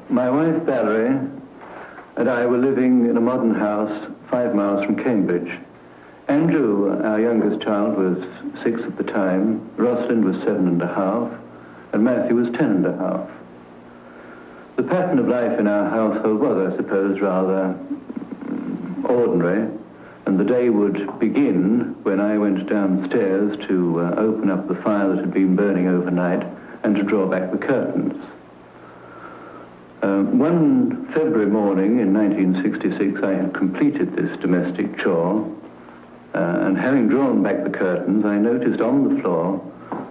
My wife, Valerie, and I were living in a modern house 5 miles from Cambridge. Andrew, our youngest child, was 6 at the time, Rosalind was 7.5, and Matthew was 10.5. The pattern of life in our household was, I suppose, rather ordinary, and the day would begin when I went downstairs to open up the fire that had been burning overnight and to draw back the curtains. One February morning in 1966, I had completed this domestic chore, and having drawn back the curtains, I noticed on the floor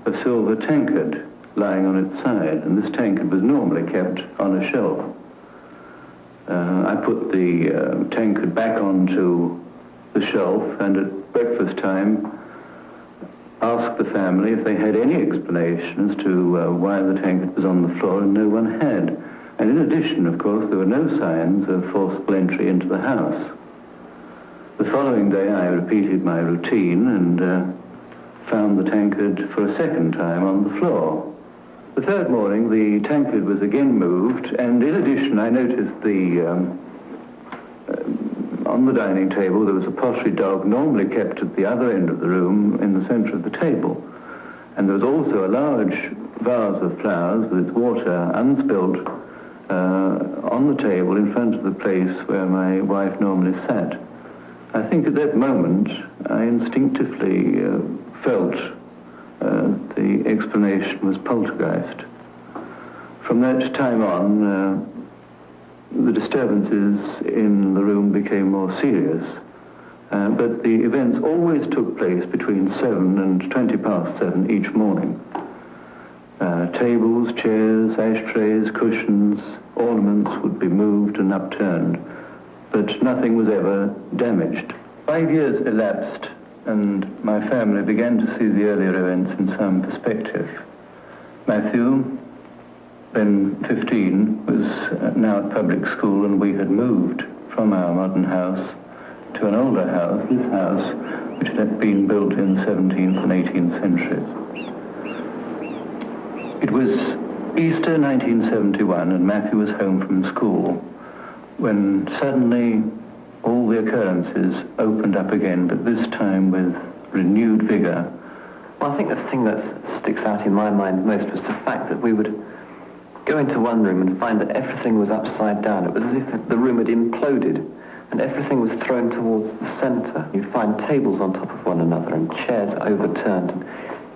a silver tankard lying on its side, and this tankard was normally kept on a shelf. I put the tankard back onto the shelf, and at breakfast time asked the family if they had any explanation as to why the tankard was on the floor, and no one had. And in addition, of course, there were no signs of forcible entry into the house. The following day I repeated my routine and found the tankard for a second time on the floor. The third morning the tankard was again moved, and in addition I noticed on the dining table there was a pottery dog normally kept at the other end of the room in the centre of the table. And there was also a large vase of flowers with its water unspilled on the table in front of the place where my wife normally sat. I think at that moment I instinctively felt the explanation was poltergeist. From that time on, the disturbances in the room became more serious, but the events always took place between 7 and 20 past 7 each morning. Tables, chairs, ashtrays, cushions, ornaments would be moved and upturned, but nothing was ever damaged. 5 years elapsed, and my family began to see the earlier events in some perspective. Matthew, then 15, was now at public school, and we had moved from our modern house to an older house, this house, which had been built in the 17th and 18th centuries. It was Easter 1971, and Matthew was home from school, when suddenly all the occurrences opened up again, but this time with renewed vigor. Well, I think the thing that sticks out in my mind most was the fact that we would go into one room and find that everything was upside down. It was as if the room had imploded and everything was thrown towards the centre. You'd find tables on top of one another and chairs overturned and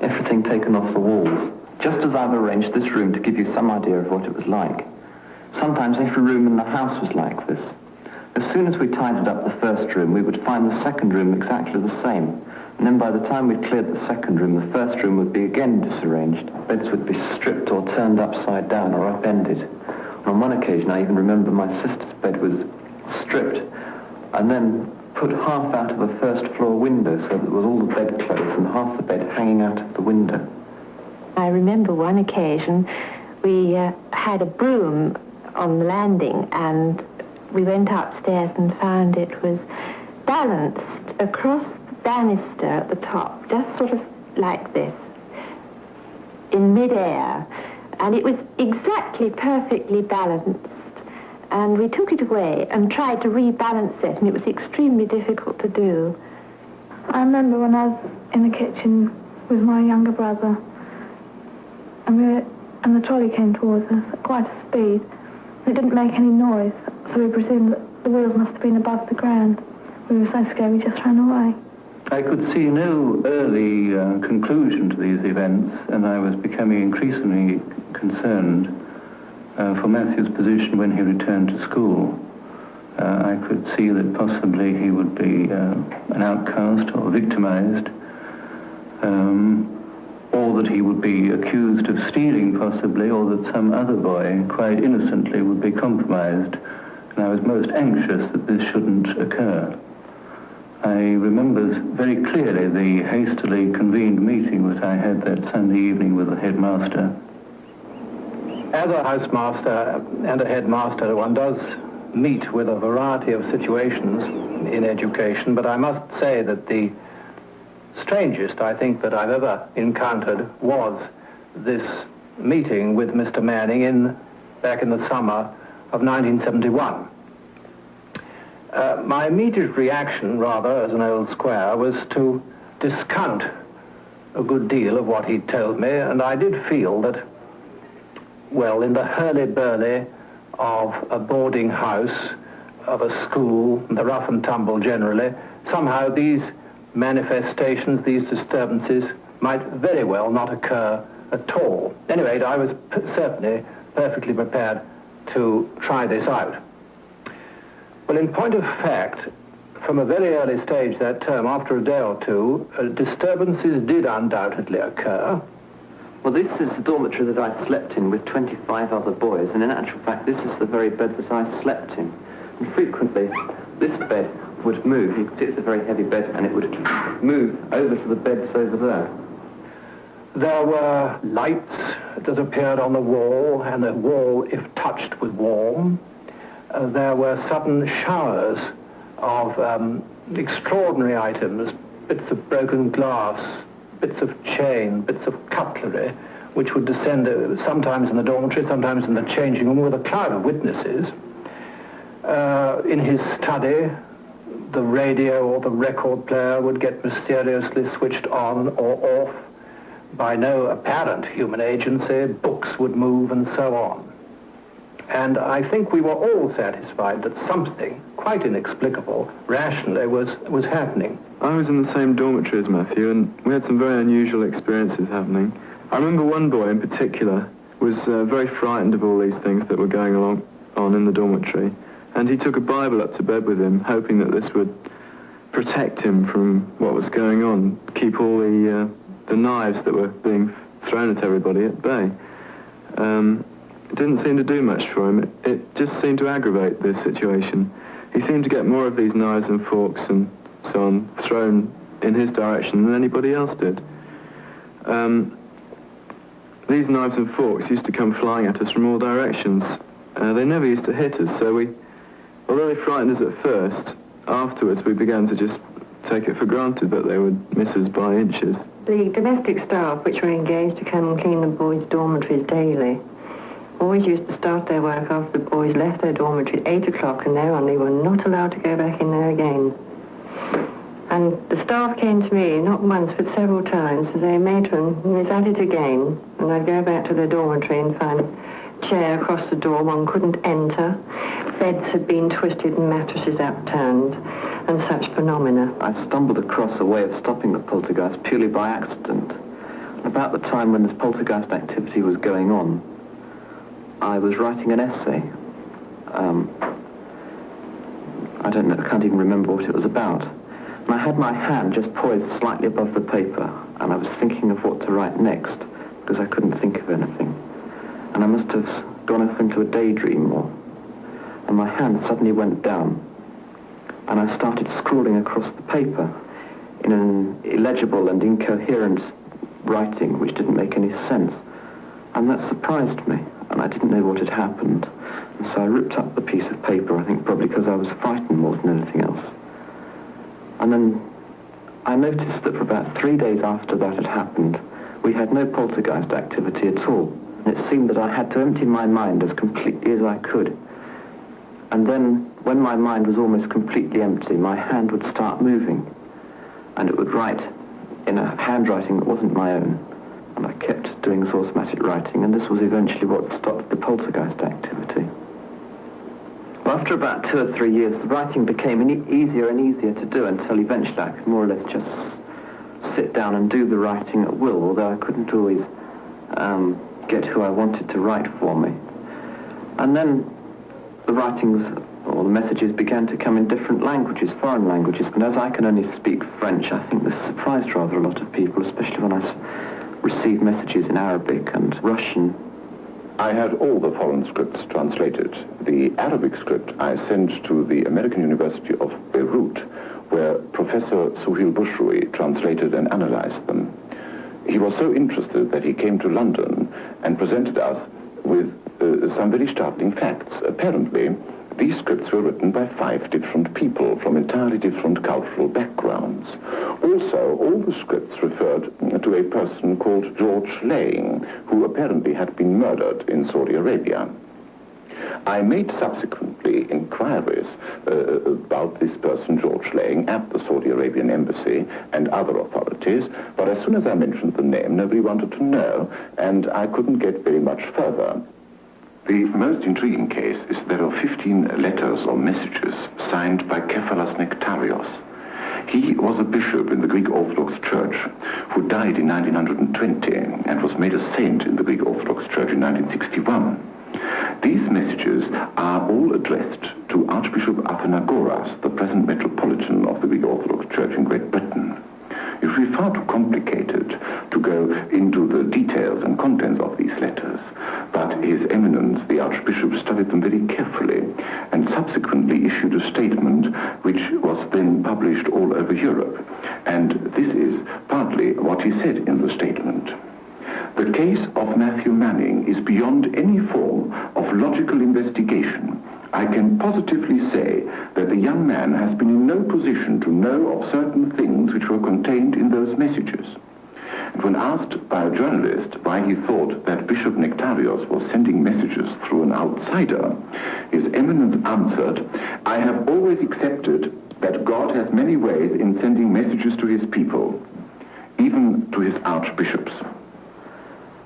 everything taken off the walls. Just as I've arranged this room to give you some idea of what it was like. Sometimes every room in the house was like this. As soon as we tidied up the first room, we would find the second room exactly the same. And then by the time we'd cleared the second room, the first room would be again disarranged. Beds would be stripped or turned upside down or upended. And on one occasion, I even remember my sister's bed was stripped and then put half out of a first floor window so that there was all the bedclothes and half the bed hanging out of the window. I remember one occasion we had a broom on the landing, and we went upstairs and found it was balanced across the banister at the top, just sort of like this, in mid-air, and it was exactly perfectly balanced. And we took it away and tried to rebalance it, and it was extremely difficult to do. I remember when I was in the kitchen with my younger brother, and the trolley came towards us at quite a speed. It didn't make any noise, so we presumed that the wheels must have been above the ground. We were so scared we just ran away. I could see no early conclusion to these events, and I was becoming increasingly concerned for Matthew's position when he returned to school. I could see that possibly he would be an outcast or victimized, or that he would be accused of stealing possibly, or that some other boy, quite innocently, would be compromised. And I was most anxious that this shouldn't occur. I remember very clearly the hastily convened meeting that I had that Sunday evening with the headmaster. As a housemaster and a headmaster, one does meet with a variety of situations in education, but I must say that the strangest, I think, that I've ever encountered was this meeting with Mr. Manning back in the summer of 1971. My immediate reaction, rather, as an old square, was to discount a good deal of what he'd told me, and I did feel that, well, in the hurly-burly of a boarding house, of a school, the rough and tumble generally, somehow these manifestations, these disturbances, might very well not occur at all. At any rate, I was certainly perfectly prepared to try this out. Well, in point of fact, from a very early stage that term, after a day or two, disturbances did undoubtedly occur. Well, this is the dormitory that I slept in with 25 other boys, and in actual fact, this is the very bed that I slept in. And frequently, this bed would move. You could see it's a very heavy bed, and it would move over to the beds over there. There were lights that appeared on the wall, and the wall, if touched, was warm. There were sudden showers of extraordinary items, bits of broken glass, bits of chain, bits of cutlery, which would descend sometimes in the dormitory, sometimes in the changing room, with a cloud of witnesses. In his study, the radio or the record player would get mysteriously switched on or off by no apparent human agency. Books would move and so on. And I think we were all satisfied that something quite inexplicable, rationally, was happening. I was in the same dormitory as Matthew, and we had some very unusual experiences happening. I remember one boy in particular was very frightened of all these things that were going on in the dormitory, and he took a Bible up to bed with him, hoping that this would protect him from what was going on, keep all the knives that were being thrown at everybody at bay. It didn't seem to do much for him. It just seemed to aggravate the situation. He seemed to get more of these knives and forks and so on thrown in his direction than anybody else did. These knives and forks used to come flying at us from all directions. They never used to hit us, so although they frightened us at first, afterwards we began to just take it for granted that they would miss us by inches. The domestic staff, which were engaged to come and clean the boys' dormitories daily, always used to start their work after the boys left their dormitory at 8 o'clock, and thereon they were not allowed to go back in there again. And the staff came to me, not once but several times, to say, "Matron, is at it again?" And I'd go back to their dormitory and find a chair across the door one couldn't enter, beds had been twisted and mattresses upturned, and such phenomena. I stumbled across a way of stopping the poltergeist purely by accident. About the time when this poltergeist activity was going on, I was writing an essay. I don't know, I can't even remember what it was about. And I had my hand just poised slightly above the paper, and I was thinking of what to write next, because I couldn't think of anything. And I must have gone off into a daydream, and my hand suddenly went down, and I started scrawling across the paper in an illegible and incoherent writing which didn't make any sense. And that surprised me, and I didn't know what had happened. And so I ripped up the piece of paper, I think probably because I was frightened more than anything else. And then I noticed that for about 3 days after that had happened, we had no poltergeist activity at all. And it seemed that I had to empty my mind as completely as I could. And then, when my mind was almost completely empty, my hand would start moving, and it would write in a handwriting that wasn't my own. And I kept doing this automatic writing, and this was eventually what stopped the poltergeist activity. Well, after about 2 or 3 years, the writing became easier and easier to do until eventually I could more or less just sit down and do the writing at will, although I couldn't always get who I wanted to write for me. And then the writings or the messages began to come in different languages, foreign languages, and as I can only speak French, I think this surprised rather a lot of people, especially when I received messages in Arabic and Russian. I had all the foreign scripts translated. The Arabic script I sent to the American University of Beirut, where Professor Suhail Bushrui translated and analyzed them. He was so interested that he came to London and presented us with some very startling facts. Apparently, these scripts were written by 5 different people from entirely different cultural backgrounds. Also, all the scripts referred to a person called George Lang, who apparently had been murdered in Saudi Arabia. I made subsequently inquiries about this person, George Lang, at the Saudi Arabian embassy and other authorities, but as soon as I mentioned the name, nobody wanted to know, and I couldn't get very much further. The most intriguing case is there are 15 letters or messages signed by Kephalos Nektarios. He was a bishop in the Greek Orthodox Church who died in 1920 and was made a saint in the Greek Orthodox Church in 1961. These messages are all addressed to Archbishop Athenagoras, the present metropolitan of the Greek Orthodox Church in Great Britain. It would be far too complicated to go into the details and contents of these letters, but His Eminence, the Archbishop, studied them very carefully and subsequently issued a statement which was then published all over Europe. And this is partly what he said in the statement. The case of Matthew Manning is beyond any form of logical investigation. I can positively say that the young man has been in no position to know of certain things which were contained in those messages. And when asked by a journalist why he thought that Bishop Nektarios was sending messages through an outsider, His Eminence answered, "I have always accepted that God has many ways in sending messages to his people, even to his archbishops."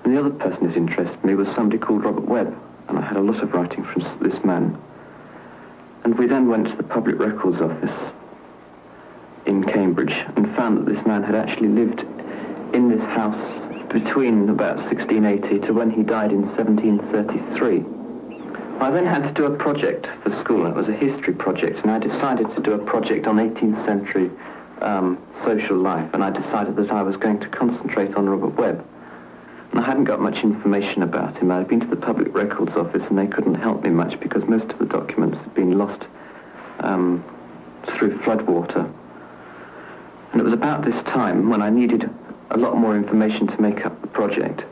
And the other person who interested me was somebody called Robert Webb, and I had a lot of writing from this man. And we then went to the Public Records Office in Cambridge and found that this man had actually lived in this house between about 1680 to when he died in 1733. I then had to do a project for school. It was a history project, and I decided to do a project on 18th century social life, and I decided that I was going to concentrate on Robert Webb. And I hadn't got much information about him. I'd been to the Public Records Office and they couldn't help me much because most of the documents had been lost through floodwater. And it was about this time, when I needed a lot more information to make up the project,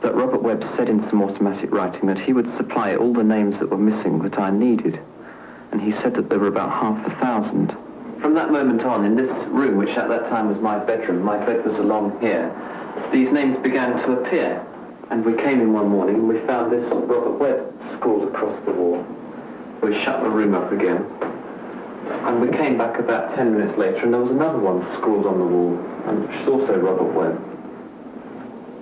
that Robert Webb said in some automatic writing that he would supply all the names that were missing that I needed. And he said that there were about 500. From that moment on, in this room, which at that time was my bedroom, my bed was along here, these names began to appear, and we came in one morning and we found this Robert Webb scrawled across the wall. We shut the room up again, and we came back about 10 minutes later and there was another one scrawled on the wall, and which is also Robert Webb.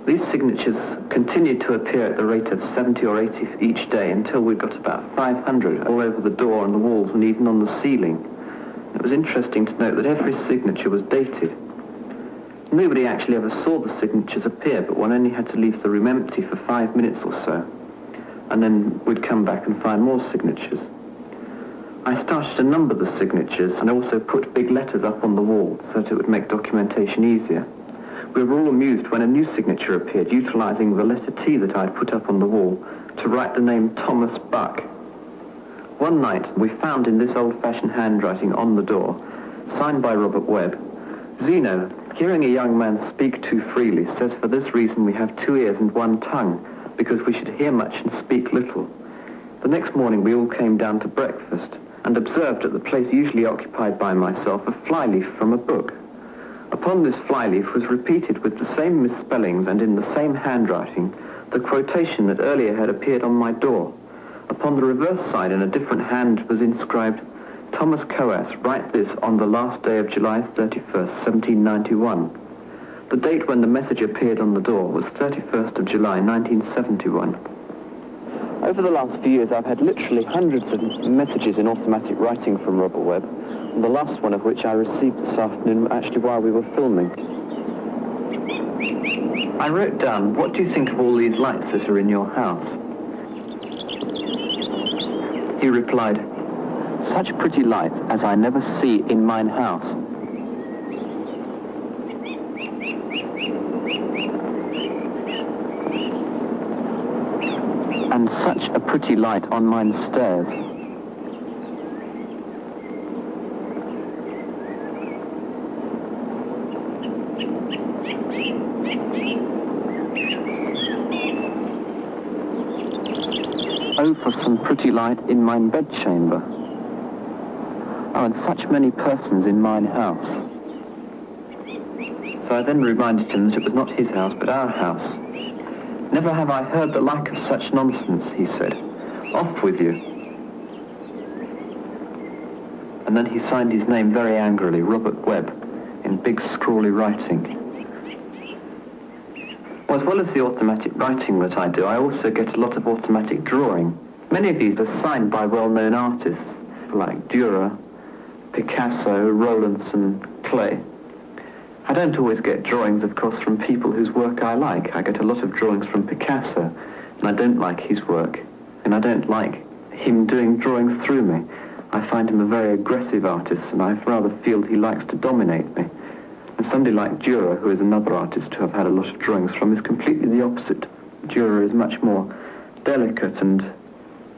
These signatures continued to appear at the rate of 70 or 80 each day until we got about 500 all over the door and the walls and even on the ceiling. It was interesting to note that every signature was dated. Nobody actually ever saw the signatures appear, but one only had to leave the room empty for 5 minutes or so, and then we'd come back and find more signatures. I started to number the signatures and also put big letters up on the wall so that it would make documentation easier. We were all amused when a new signature appeared, utilising the letter T that I'd put up on the wall to write the name Thomas Buck. One night we found in this old-fashioned handwriting on the door, signed by Robert Webb, "Zeno, hearing a young man speak too freely, says for this reason we have 2 ears and 1 tongue, because we should hear much and speak little." The next morning we all came down to breakfast and observed at the place usually occupied by myself a flyleaf from a book. Upon this flyleaf was repeated with the same misspellings and in the same handwriting the quotation that earlier had appeared on my door. Upon the reverse side in a different hand was inscribed, "Thomas Coas, write this on the last day of July 31st, 1791. The date when the message appeared on the door was 31st of July, 1971. Over the last few years, I've had literally hundreds of messages in automatic writing from Robert Webb, and the last one of which I received this afternoon actually while we were filming. I wrote down, "What do you think of all these lights that are in your house?" He replied, "Such pretty lights as I never see in mine house." "And such a pretty light on mine stairs." "Oh, for some pretty light in mine bedchamber." "Oh, and such many persons in mine house." So I then reminded him that it was not his house, but our house. "Never have I heard the like of such nonsense," he said. Off with you. And then he signed his name very angrily, Robert Webb, in big scrawly writing. Well, as well as the automatic writing that I do, I also get a lot of automatic drawing. Many of these are signed by well-known artists, like Dürer, Picasso, Rowlandson, Klee. I don't always get drawings, of course, from people whose work I like. I get a lot of drawings from Picasso, and I don't like his work, and I don't like him doing drawings through me. I find him a very aggressive artist, and I rather feel he likes to dominate me. And somebody like Dürer, who is another artist who I've had a lot of drawings from, is completely the opposite. Dürer is much more delicate and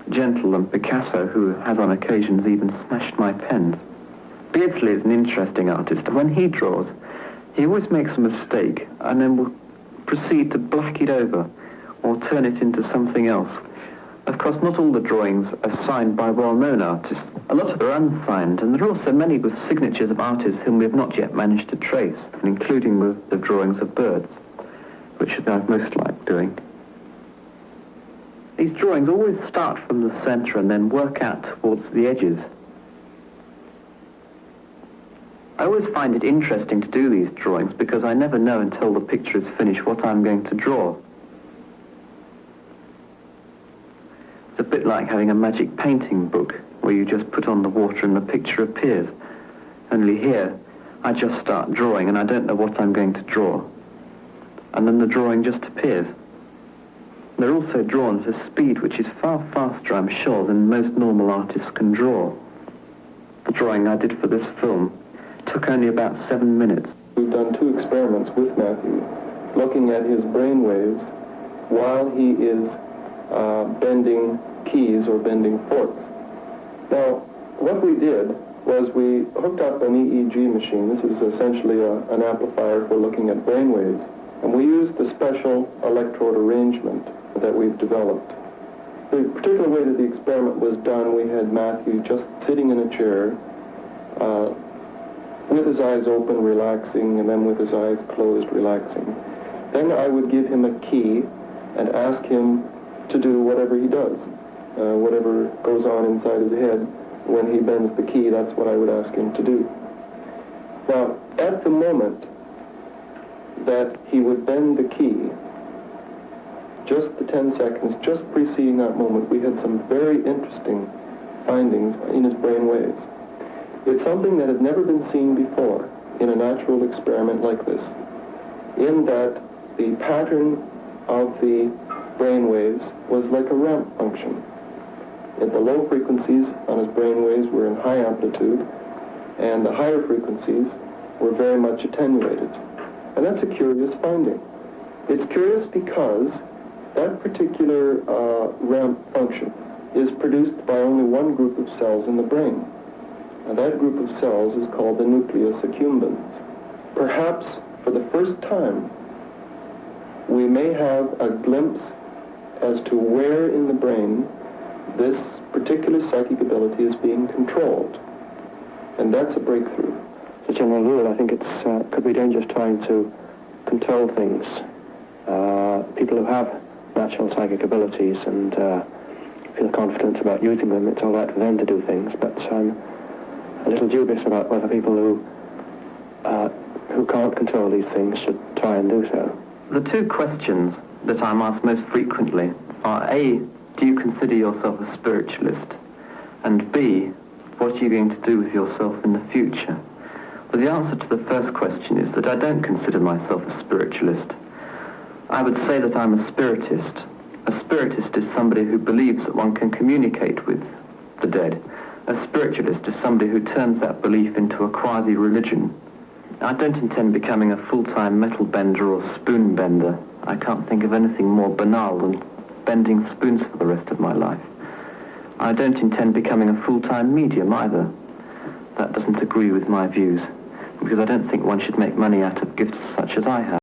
gentle than Picasso, who has on occasions even smashed my pens. Beardsley is an interesting artist. When he draws, he always makes a mistake and then will proceed to black it over or turn it into something else. Of course, not all the drawings are signed by well-known artists. A lot of them are unsigned, and there are also many with signatures of artists whom we have not yet managed to trace, including with the drawings of birds, which is I've most liked doing. These drawings always start from the centre and then work out towards the edges. I always find it interesting to do these drawings because I never know until the picture is finished what I'm going to draw. It's a bit like having a magic painting book where you just put on the water and the picture appears. Only here, I just start drawing and I don't know what I'm going to draw. And then the drawing just appears. They're also drawn at a speed which is far faster, I'm sure, than most normal artists can draw. The drawing I did for this film took only about 7 minutes. We've done 2 experiments with Matthew, looking at his brain waves while he is bending keys or bending forks. Now, what we did was we hooked up an EEG machine. This is essentially an amplifier for looking at brain waves. And we used the special electrode arrangement that we've developed. The particular way that the experiment was done, we had Matthew just sitting in a chair, with his eyes open, relaxing, and then with his eyes closed, relaxing. Then I would give him a key and ask him to do whatever he does. Whatever goes on inside his head, when he bends the key, that's what I would ask him to do. Now, at the moment that he would bend the key, just the 10 seconds, just preceding that moment, we had some very interesting findings in his brain waves. It's something that had never been seen before in a natural experiment like this, in that the pattern of the brain waves was like a ramp function. And the low frequencies on his brain waves were in high amplitude, and the higher frequencies were very much attenuated. And that's a curious finding. It's curious because that particular ramp function is produced by only one group of cells in the brain. And that group of cells is called the nucleus accumbens. Perhaps for the first time, we may have a glimpse as to where in the brain this particular psychic ability is being controlled. And that's a breakthrough. As a general rule, I think it could be dangerous trying to control things. People who have natural psychic abilities and feel confident about using them, it's all right for them to do things, but I'm a little dubious about whether people who can't control these things should try and do so. The 2 questions that I'm asked most frequently are A, do you consider yourself a spiritualist? And B, what are you going to do with yourself in the future? Well, the answer to the first question is that I don't consider myself a spiritualist. I would say that I'm a spiritist. A spiritist is somebody who believes that one can communicate with the dead. A spiritualist is somebody who turns that belief into a quasi-religion. I don't intend becoming a full-time metal bender or spoon bender. I can't think of anything more banal than bending spoons for the rest of my life. I don't intend becoming a full-time medium either. That doesn't agree with my views, because I don't think one should make money out of gifts such as I have.